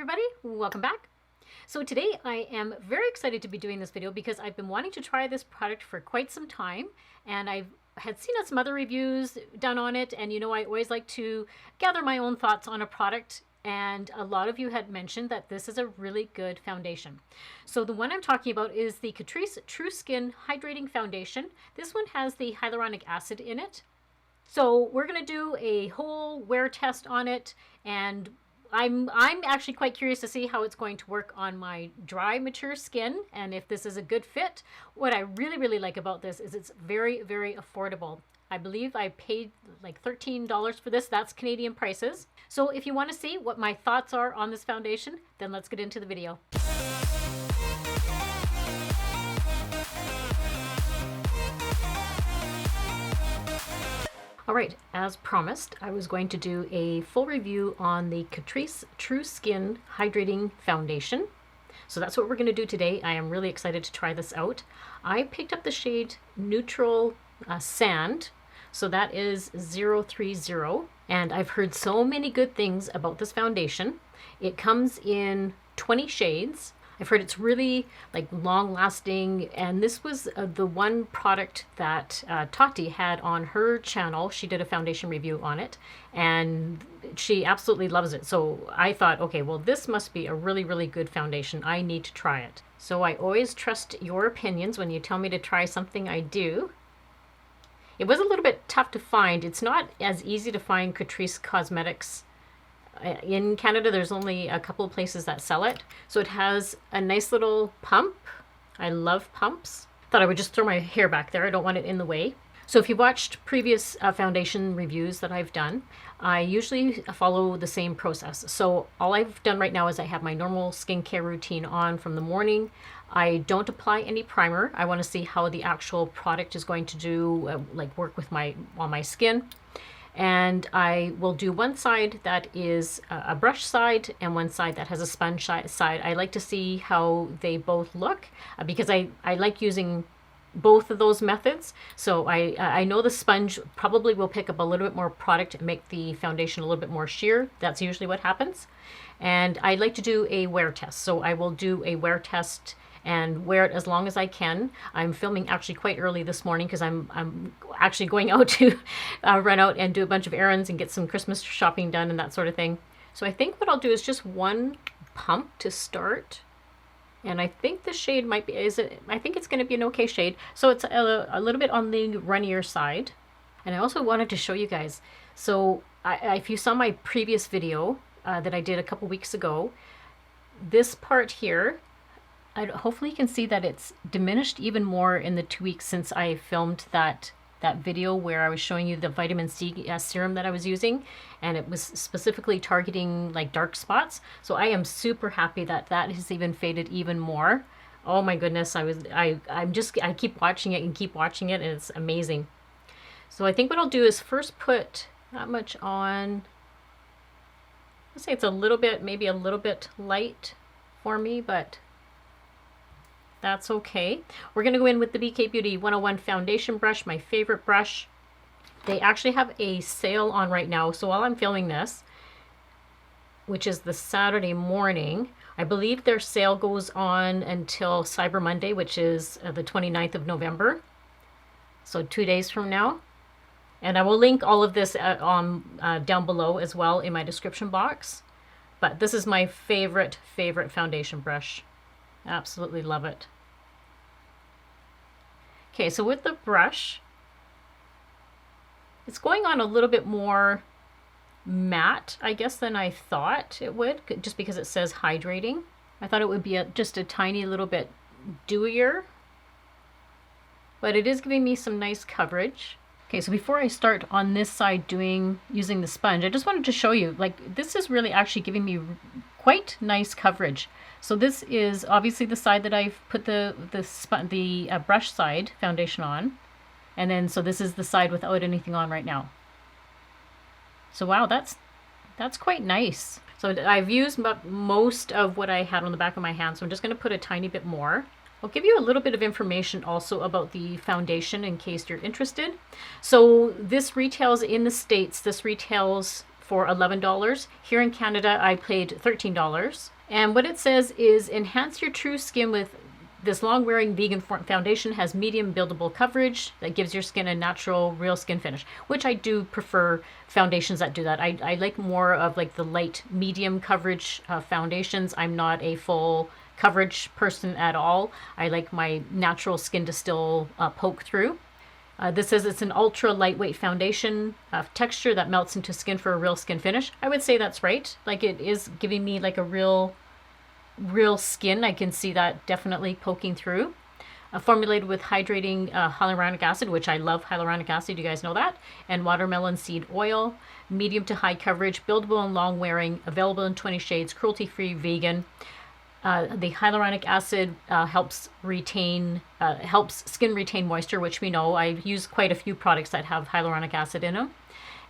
everybody, welcome back. So today I am very excited to be doing this video because I've been wanting to try this product for quite some time, and I've had seen some other reviews done on it, and you know I always like to gather my own thoughts on a product, and a lot of you had mentioned that this is a really good foundation. So the one I'm talking about is the Catrice True Skin Hydrating Foundation. This one has the hyaluronic acid in it. So we're going to do a whole wear test on it, and I'm actually quite curious to see how it's going to work on my dry, mature skin and if this is a good fit. What I really like about this is it's very affordable. I believe I paid like $13 for this. That's Canadian prices. So if you want to see what my thoughts are on this foundation, then let's get into the video. All right, as promised, I was going to do a full review on the Catrice True Skin Hydrating Foundation. So that's what we're going to do today. I am really excited to try this out. I picked up the shade Neutral Sand, so that is 030, and I've heard so many good things about this foundation. It comes in 20 shades. I've heard it's really like long lasting, and this was the one product that Tati had on her channel. She did a foundation review on it and she absolutely loves it. So I thought, okay, well, this must be a really good foundation. I need to try it. So I always trust your opinions. When you tell me to try something, I do. It was a little bit tough to find. It's not as easy to find Catrice Cosmetics. In Canada, there's only a couple of places that sell it. So it has a nice little pump. I love pumps. Thought I would just throw my hair back there. I don't want it in the way. So if you watched previous foundation reviews that I've done, I usually follow the same process. So all I've done right now is I have my normal skincare routine on from the morning. I don't apply any primer. I want to see how the actual product is going to do, like work with on my skin. And I will do one side that is a brush side and one side that has a sponge side. I like to see how they both look because I like using both of those methods. So I know the sponge probably will pick up a little bit more product and make the foundation a little bit more sheer. That's usually what happens. And I like to do a wear test. So I will do a wear test and wear it as long as I can. I'm filming actually quite early this morning because I'm actually going out to run out and do a bunch of errands and get some Christmas shopping done and that sort of thing. So I think what I'll do is just one pump to start. And I think the shade might be, I think it's going to be an okay shade. So it's a little bit on the runnier side. And I also wanted to show you guys. So if you saw my previous video that I did a couple weeks ago, this part here, hopefully you can see that it's diminished even more in the 2 weeks since I filmed that video where I was showing you the vitamin C serum that I was using, and it was specifically targeting like dark spots. So I am super happy that that has even faded even more. Oh my goodness, I keep watching it and keep watching it, and it's amazing. So I think what I'll do is first put not much on. Let's say it's a little bit, maybe a little bit light for me, but that's okay. We're going to go in with the BK Beauty 101 foundation brush, my favorite brush. They actually have a sale on right now. So while I'm filming this, which is the Saturday morning, I believe their sale goes on until Cyber Monday, which is the 29th of November. So 2 days from now. And I will link all of this down below as well in my description box. But this is my favorite foundation brush. Absolutely love it. Okay, so with the brush, it's going on a little bit more matte, I guess, than I thought it would, just because it says hydrating. I thought it would be just a tiny little bit dewier, but it is giving me some nice coverage. Okay, so before I start on this side using the sponge, I just wanted to show you, like, this is really actually giving me quite nice coverage. So this is obviously the side that I've put the brush side foundation on. And then, so this is the side without anything on right now. So wow, that's quite nice. So I've used most of what I had on the back of my hand, so I'm just going to put a tiny bit more. I'll give you a little bit of information also about the foundation in case you're interested. So this retails in the States, this retails for $11. Here in Canada, I paid $13. And what it says is enhance your true skin with this long-wearing vegan foundation, has medium buildable coverage that gives your skin a natural, real skin finish, which I do prefer foundations that do that. I like more of like the light, medium coverage foundations. I'm not a full coverage person at all. I like my natural skin to still poke through. This says it's an ultra lightweight foundation texture that melts into skin for a real skin finish. I would say that's right. Like it is giving me like a real skin. I can see that definitely poking through. Formulated with hydrating hyaluronic acid, which I love hyaluronic acid, you guys know that, and watermelon seed oil. Medium to high coverage, buildable and long wearing, available in 20 shades, cruelty-free, vegan. The hyaluronic acid helps skin retain moisture, which we know. I use quite a few products that have hyaluronic acid in them.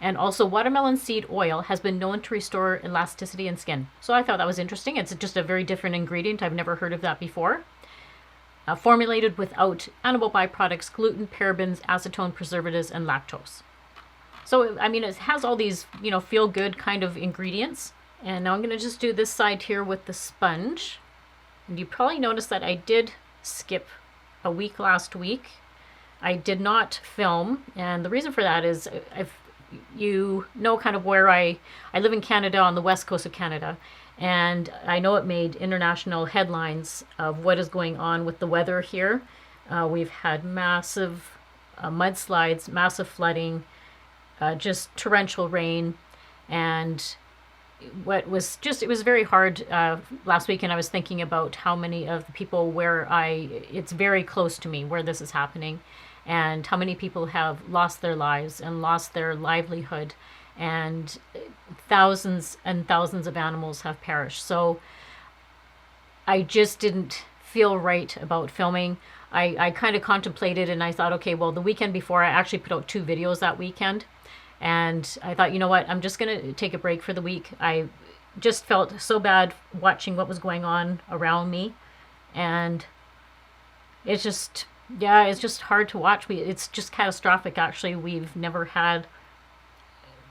And also watermelon seed oil has been known to restore elasticity in skin. So I thought that was interesting. It's just a very different ingredient. I've never heard of that before. Formulated without animal byproducts, gluten, parabens, acetone, preservatives, and lactose. So, I mean, it has all these, feel-good kind of ingredients. And now I'm going to just do this side here with the sponge. And you probably noticed that I did skip a week last week. I did not film. And the reason for that is kind of where I live in Canada, on the west coast of Canada, and I know it made international headlines of what is going on with the weather here. We've had massive mudslides, massive flooding, just torrential rain, and it was very hard last weekend. I was thinking about how many of the people it's very close to me where this is happening, and how many people have lost their lives and lost their livelihood, and thousands and thousands of animals have perished. So I just didn't feel right about filming. I kind of contemplated, and I thought, okay, well, the weekend before, I actually put out 2 videos that weekend, and I thought, you know what, I'm just going to take a break for the week. I just felt so bad watching what was going on around me, and it's just hard to watch. It's just catastrophic, actually.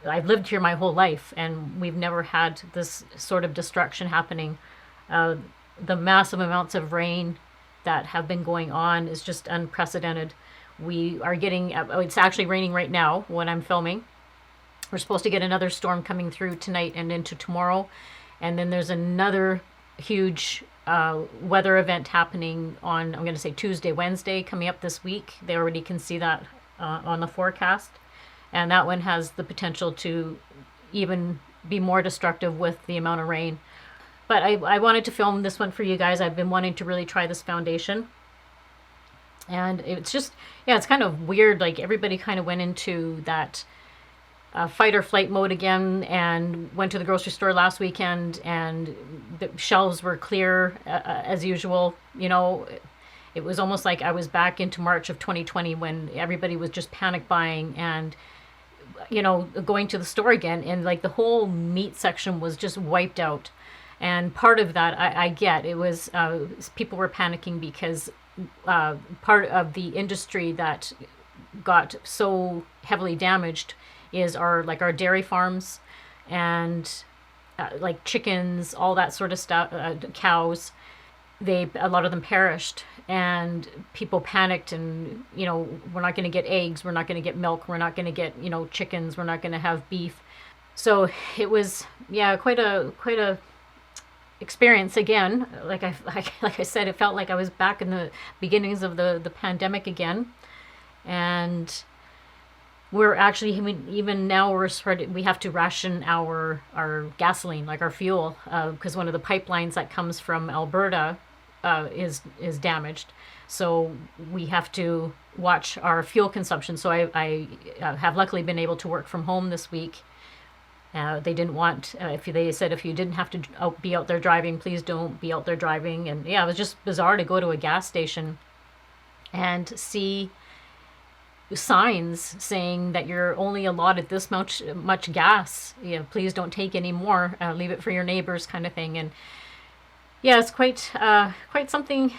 I've lived here my whole life, and we've never had this sort of destruction happening. The massive amounts of rain that have been going on is just unprecedented. We are getting, it's actually raining right now when I'm filming. We're supposed to get another storm coming through tonight and into tomorrow. And then there's another huge weather event happening on, I'm going to say Tuesday, Wednesday, coming up this week. They already can see that on the forecast. And that one has the potential to even be more destructive with the amount of rain. But I wanted to film this one for you guys. I've been wanting to really try this foundation. And it's just, it's kind of weird. Like, everybody kind of went into that fight or flight mode again, and went to the grocery store last weekend, and the shelves were clear as usual. It was almost like I was back into March of 2020, when everybody was just panic buying and going to the store again, and like the whole meat section was just wiped out. And part of that I get. It was people were panicking because part of the industry that got so heavily damaged is our dairy farms, and like chickens, all that sort of stuff, cows. A lot of them perished, and people panicked, and we're not going to get eggs, we're not going to get milk, we're not going to get chickens, we're not going to have beef. So it was quite a experience again. Like I said, it felt like I was back in the beginnings of the pandemic again. And we're actually, even now we have to ration our gasoline, like our fuel, because one of the pipelines that comes from Alberta is damaged. So we have to watch our fuel consumption. So I have luckily been able to work from home this week. They didn't want, they said if you didn't have to be out there driving, please don't be out there driving. And it was just bizarre to go to a gas station and see signs saying that you're only allotted this much gas. Please don't take any more. Leave it for your neighbors, kind of thing. And it's quite something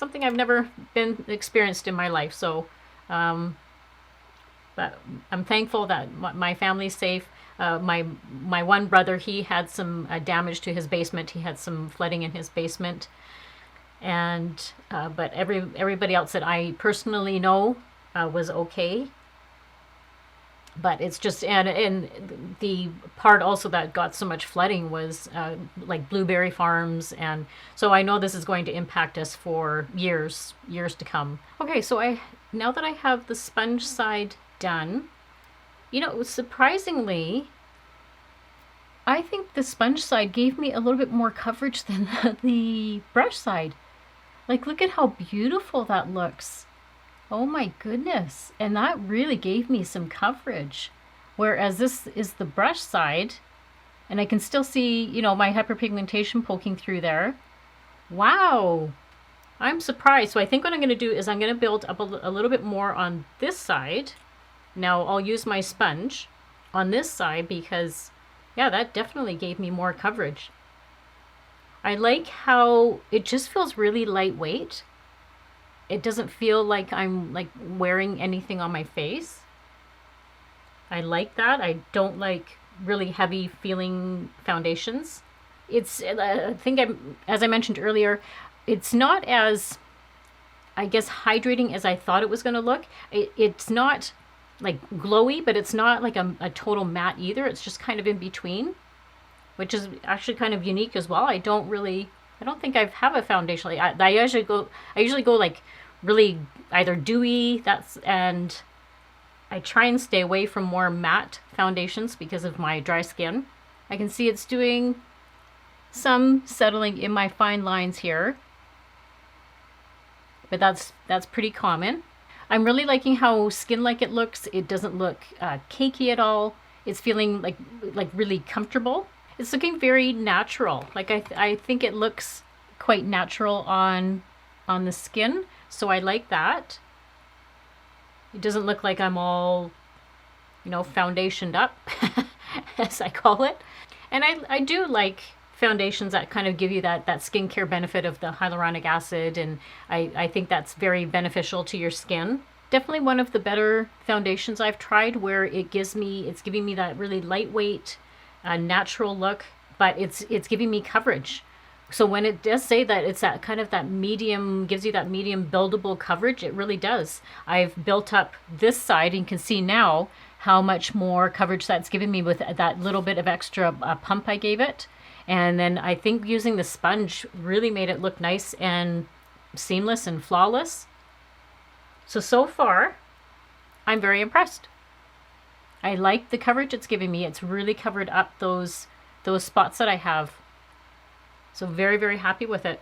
I've never been experienced in my life. So, but I'm thankful that my family's safe. My one brother, he had some damage to his basement. He had some flooding in his basement, and but everybody else that I personally know was okay. But it's just, and the part also that got so much flooding was like blueberry farms, and so I know this is going to impact us for years to come. Okay, so now that I have the sponge side done, you know, surprisingly, I think the sponge side gave me a little bit more coverage than the brush side. Like, look at how beautiful that looks. Oh my goodness. And that really gave me some coverage. Whereas this is the brush side, and I can still see, you know, my hyperpigmentation poking through there. Wow. I'm surprised. So I think what I'm going to do is I'm going to build up a little bit more on this side. Now I'll use my sponge on this side because, yeah, that definitely gave me more coverage. I like how it just feels really lightweight. It doesn't feel like I'm like wearing anything on my face. I like that. I don't like really heavy feeling foundations. It's, I think as I mentioned earlier, it's not as, I guess, hydrating as I thought it was going to look. It's not like glowy, but it's not like a total matte either. It's just kind of in between, which is actually kind of unique as well. I don't think I have a foundation like I usually go like really either dewy, and I try and stay away from more matte foundations because of my dry skin. I can see it's doing some settling in my fine lines here, but that's pretty common. I'm really liking how skin-like it looks. It doesn't look cakey at all. It's feeling like really comfortable. It's looking very natural. Like I think it looks quite natural on the skin, so I like that. It doesn't look like I'm all, you know, foundationed up, as I call it. And I do like foundations that kind of give you that skincare benefit of the hyaluronic acid, and I think that's very beneficial to your skin. Definitely one of the better foundations I've tried, where it's giving me that really lightweight, natural look, but it's giving me coverage. So when it does say that it's that kind of that medium, gives you that medium buildable coverage, it really does. I've built up this side, and you can see now how much more coverage that's given me with that little bit of extra pump I gave it. And then I think using the sponge really made it look nice and seamless and flawless. So far, I'm very impressed. I like the coverage it's giving me. It's really covered up those spots that I have. So very, very happy with it.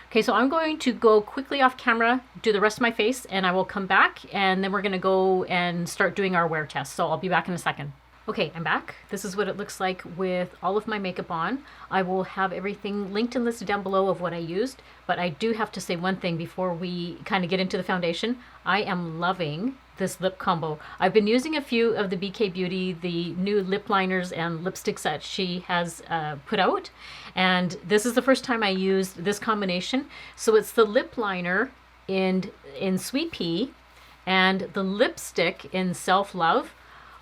Okay, so I'm going to go quickly off camera, do the rest of my face, and I will come back, and then we're going to go and start doing our wear test. So I'll be back in a second. Okay, I'm back. This is what it looks like with all of my makeup on. I will have everything linked and listed down below of what I used, but I do have to say one thing before we kind of get into the foundation. I am loving this lip combo. I've been using a few of the BK Beauty, the new lip liners and lipsticks that she has put out, and this is the first time I used this combination. So it's the lip liner in Sweet Pea and the lipstick in Self Love.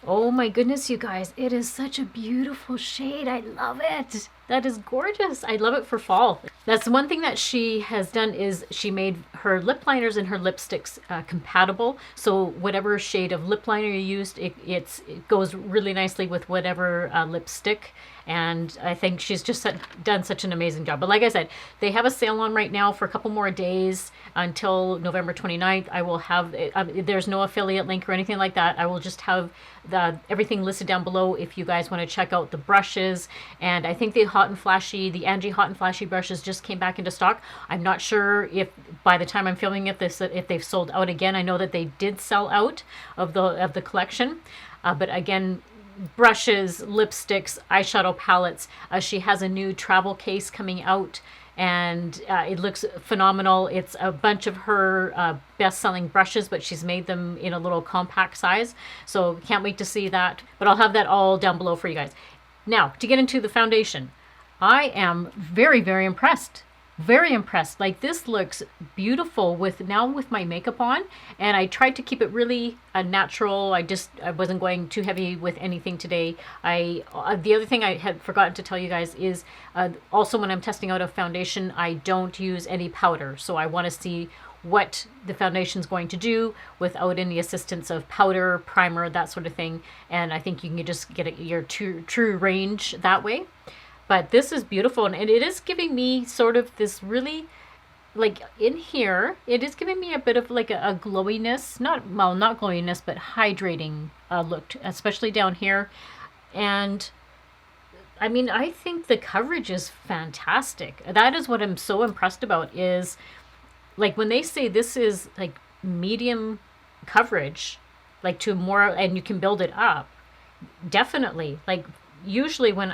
Oh my goodness, you guys, it is such a beautiful shade. I love it. That is gorgeous. I love it for fall. That's one thing that she has done, is she made her lip liners and her lipsticks compatible. So whatever shade of lip liner you used, it goes really nicely with whatever lipstick. And I think she's just done such an amazing job. But like I said, they have a sale on right now for a couple more days until November 29th. I will have, there's no affiliate link or anything like that. I will just have everything listed down below if you guys want to check out the brushes. And I think the Angie Hot and Flashy brushes just came back into stock. I'm not sure if by the time I'm filming it, if they've sold out again. I know that they did sell out of the collection. But again, brushes, lipsticks, eyeshadow palettes. She has a new travel case coming out, and it looks phenomenal. It's a bunch of her best-selling brushes, but she's made them in a little compact size. So can't wait to see that. But I'll have that all down below for you guys. Now, to get into the foundation, I am very, very impressed. Very impressed. Like, this looks beautiful with my makeup on, and I tried to keep it really natural. I wasn't going too heavy with anything today. The other thing I had forgotten to tell you guys is also when I'm testing out a foundation, I don't use any powder. So I want to see what the foundation is going to do without any assistance of powder, primer, that sort of thing. And I think you can just get your true range that way. But this is beautiful, and it is giving me sort of this really, like, in here, it is giving me a bit of like a glowiness, not glowiness, but hydrating look, especially down here. And I mean, I think the coverage is fantastic. That is what I'm so impressed about, is like when they say this is like medium coverage, like to more, and you can build it up. Definitely. Like, usually when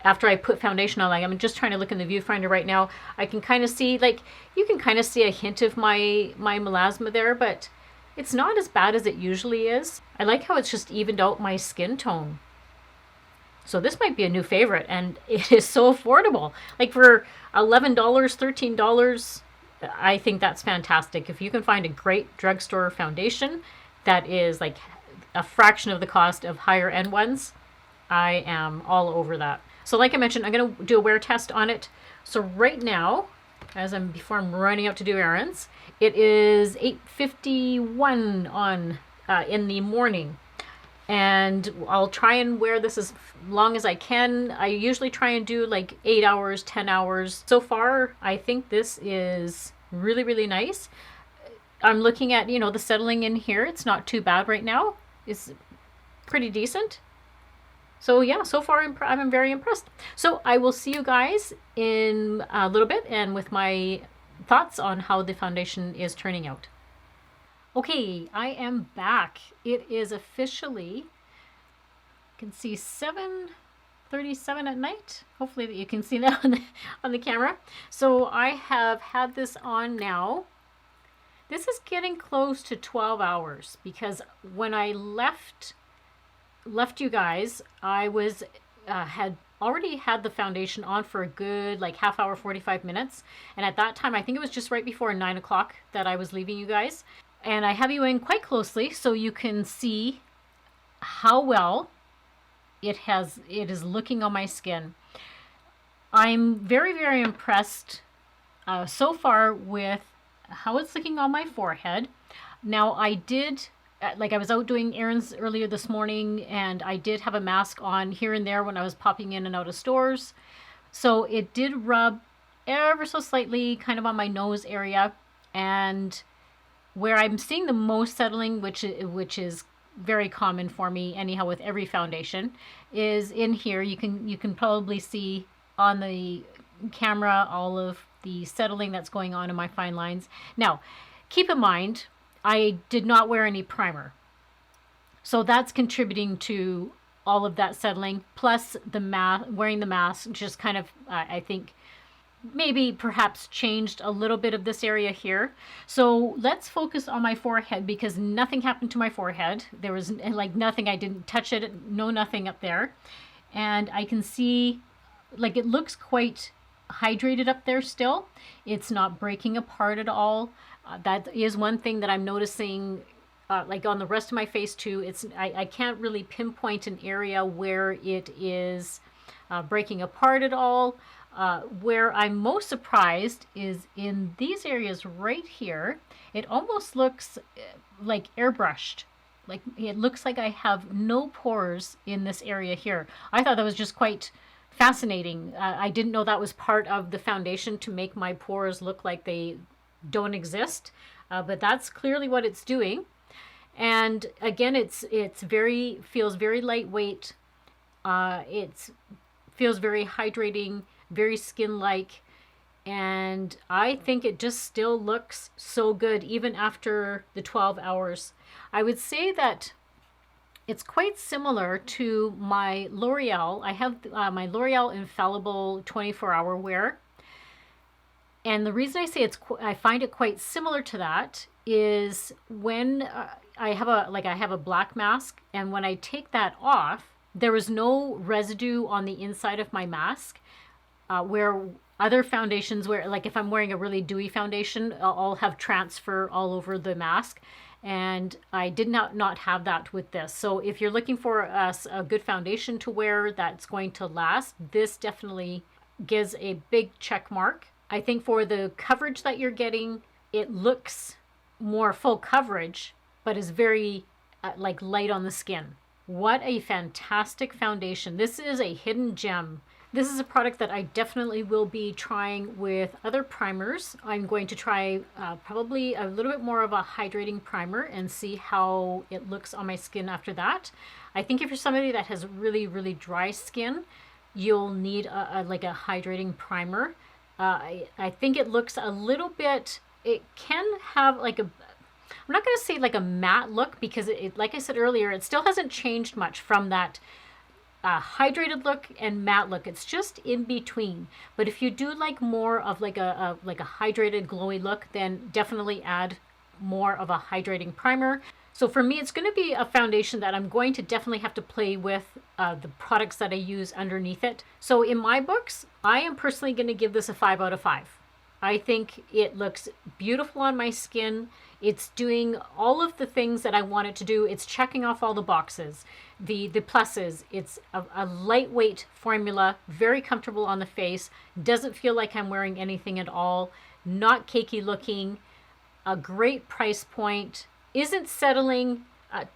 after I put foundation on, like, I'm just trying to look in the viewfinder right now, I can kind of see, like, you can kind of see a hint of my melasma there, but it's not as bad as it usually is. I like how it's just evened out my skin tone. So this might be a new favorite, and it is so affordable. Like, for $11, $13, I think that's fantastic. If you can find a great drugstore foundation that is like a fraction of the cost of higher end ones, I am all over that. So like I mentioned, I'm going to do a wear test on it. So right now, before I'm running out to do errands, it is 8:51 on in the morning. And I'll try and wear this as long as I can. I usually try and do like 8 hours, 10 hours. So far, I think this is really, really nice. I'm looking at, the settling in here. It's not too bad right now. It's pretty decent. So yeah, so far I'm very impressed. So I will see you guys in a little bit and with my thoughts on how the foundation is turning out. Okay, I am back. It is officially, you can see 7:37 at night. Hopefully that you can see that on the camera. So I have had this on now. This is getting close to 12 hours because when I left you guys, I was had already had the foundation on for a good like half hour, 45 minutes. And at that time, I think it was just right before 9 o'clock that I was leaving you guys. And I have you in quite closely so you can see how well it is looking on my skin. I'm very, very impressed so far with how it's looking on my forehead. Now I was out doing errands earlier this morning, and I did have a mask on here and there when I was popping in and out of stores. So it did rub ever so slightly kind of on my nose area, and where I'm seeing the most settling, which is very common for me anyhow with every foundation, is in here. You can probably see on the camera all of the settling that's going on in my fine lines. Now, keep in mind, I did not wear any primer. So that's contributing to all of that settling, plus wearing the mask just kind of, I think, maybe perhaps changed a little bit of this area here. So let's focus on my forehead because nothing happened to my forehead. There was like nothing, I didn't touch it, nothing up there. And I can see like it looks quite hydrated up there still. It's not breaking apart at all. That is one thing that I'm noticing like on the rest of my face too. I can't really pinpoint an area where it is breaking apart at all. Where I'm most surprised is in these areas right here. It almost looks like airbrushed. Like it looks like I have no pores in this area here. I thought that was just quite fascinating. I didn't know that was part of the foundation to make my pores look like they don't exist, but that's clearly what it's doing. And again, it's feels very lightweight. It feels very hydrating, very skin-like, and I think it just still looks so good even after the 12 hours. I would say that it's quite similar to my L'Oreal. I have my L'Oreal Infallible 24-hour wear. And the reason I say I find it quite similar to that is when I have a black mask, and when I take that off, there is no residue on the inside of my mask. Where other foundations where, like if I'm wearing a really dewy foundation, I'll have transfer all over the mask. And I did not have that with this. So if you're looking for a good foundation to wear that's going to last, this definitely gives a big check mark. I think for the coverage that you're getting, it looks more full coverage, but is very like light on the skin. What a fantastic foundation. This is a hidden gem. This is a product that I definitely will be trying with other primers. I'm going to try probably a little bit more of a hydrating primer and see how it looks on my skin after that. I think if you're somebody that has really, really dry skin, you'll need like a hydrating primer. I think it looks a little bit, it can have like a, I'm not going to say like a matte look because it, like I said earlier, it still hasn't changed much from that hydrated look and matte look. It's just in between. But if you do like more of like a hydrated glowy look, then definitely add more of a hydrating primer. So for me, it's going to be a foundation that I'm going to definitely have to play with the products that I use underneath it. So in my books, I am personally going to give this a 5 out of 5. I think it looks beautiful on my skin. It's doing all of the things that I want it to do. It's checking off all the boxes. The pluses, it's a lightweight formula, very comfortable on the face, doesn't feel like I'm wearing anything at all, not cakey looking, a great price point, isn't settling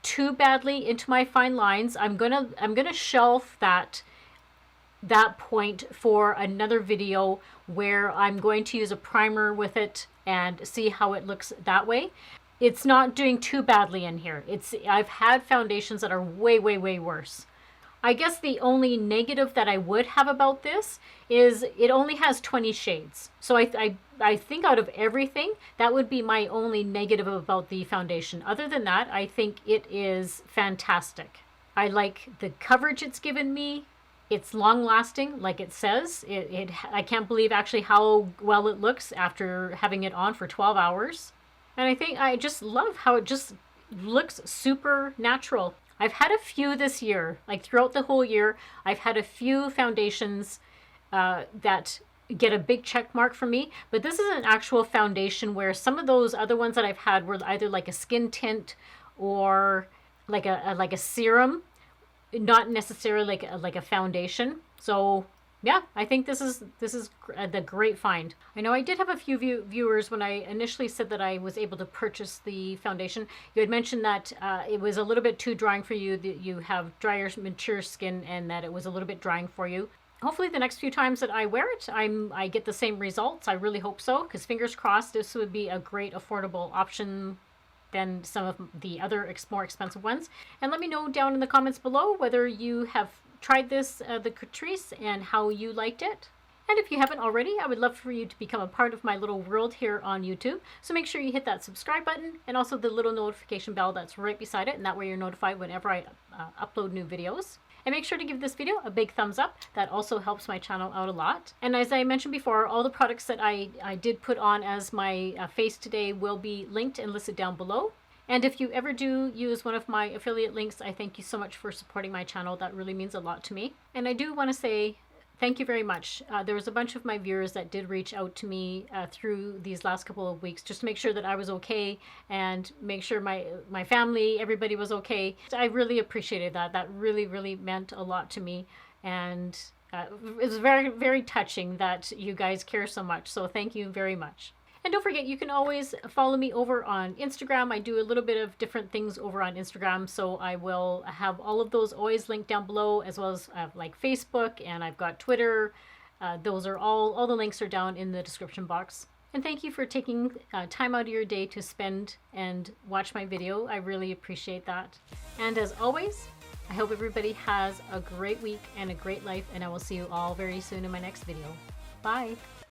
too badly into my fine lines. I'm gonna shelf that point for another video where I'm going to use a primer with it and see how it looks that way. It's not doing too badly in here. I've had foundations that are way, way, way worse. I guess the only negative that I would have about this is it only has 20 shades. So I think out of everything, that would be my only negative about the foundation. Other than that, I think it is fantastic. I like the coverage it's given me. It's long lasting, like it says. I can't believe actually how well it looks after having it on for 12 hours. And I think I just love how it just looks super natural. I've had a few this year, like throughout the whole year, I've had a few foundations that get a big check mark for me. But this is an actual foundation where some of those other ones that I've had were either like a skin tint or like a serum, not necessarily like a foundation. So yeah, I think this is the great find. I know I did have a few viewers when I initially said that I was able to purchase the foundation. You had mentioned that it was a little bit too drying for you, that you have drier, mature skin, and that it was a little bit drying for you. Hopefully the next few times that I wear it, I get the same results. I really hope so, because fingers crossed this would be a great affordable option than some of the other more expensive ones. And let me know down in the comments below whether you have tried this, the Catrice, and how you liked it. And if you haven't already, I would love for you to become a part of my little world here on YouTube. So make sure you hit that subscribe button and also the little notification bell that's right beside it, and that way you're notified whenever I upload new videos. And make sure to give this video a big thumbs up. That also helps my channel out a lot. And as I mentioned before, all the products that I did put on as my face today will be linked and listed down below. And if you ever do use one of my affiliate links, I thank you so much for supporting my channel. That really means a lot to me. And I do want to say thank you very much. There was a bunch of my viewers that did reach out to me through these last couple of weeks just to make sure that I was okay and make sure my family, everybody was okay. I really appreciated that. That really, really meant a lot to me. And it was very, very touching that you guys care so much. So thank you very much. And don't forget, you can always follow me over on Instagram. I do a little bit of different things over on Instagram, so I will have all of those always linked down below, as well as like Facebook, and I've got Twitter. Those are all the links are down in the description box. And thank you for taking time out of your day to spend and watch my video. I really appreciate that. And as always, I hope everybody has a great week and a great life, and I will see you all very soon in my next video. Bye!